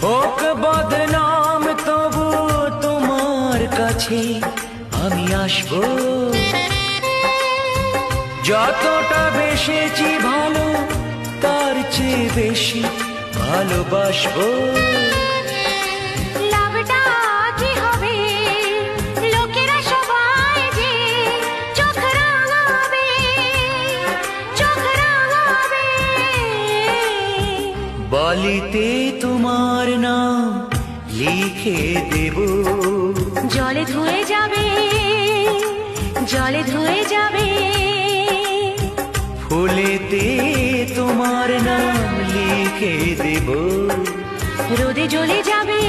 হোক বদনাম তবু তোমার কাছে আমি আসবো। যতটা বেসেছি ভালো তার চেয়ে বেশি ভালোবাসবো। লাভটা কি হবে লোকেরা সবাই যে চোখ রাঙাবে, চোখ রাঙাবে। বালিতে তোমার নাম লিখে দেব, জলে ধুয়ে যাবে, জলে ধুয়ে যাবে। ফুলেতে তোমার নাম লিখে দেব, রোদে জ্বলে যাবে।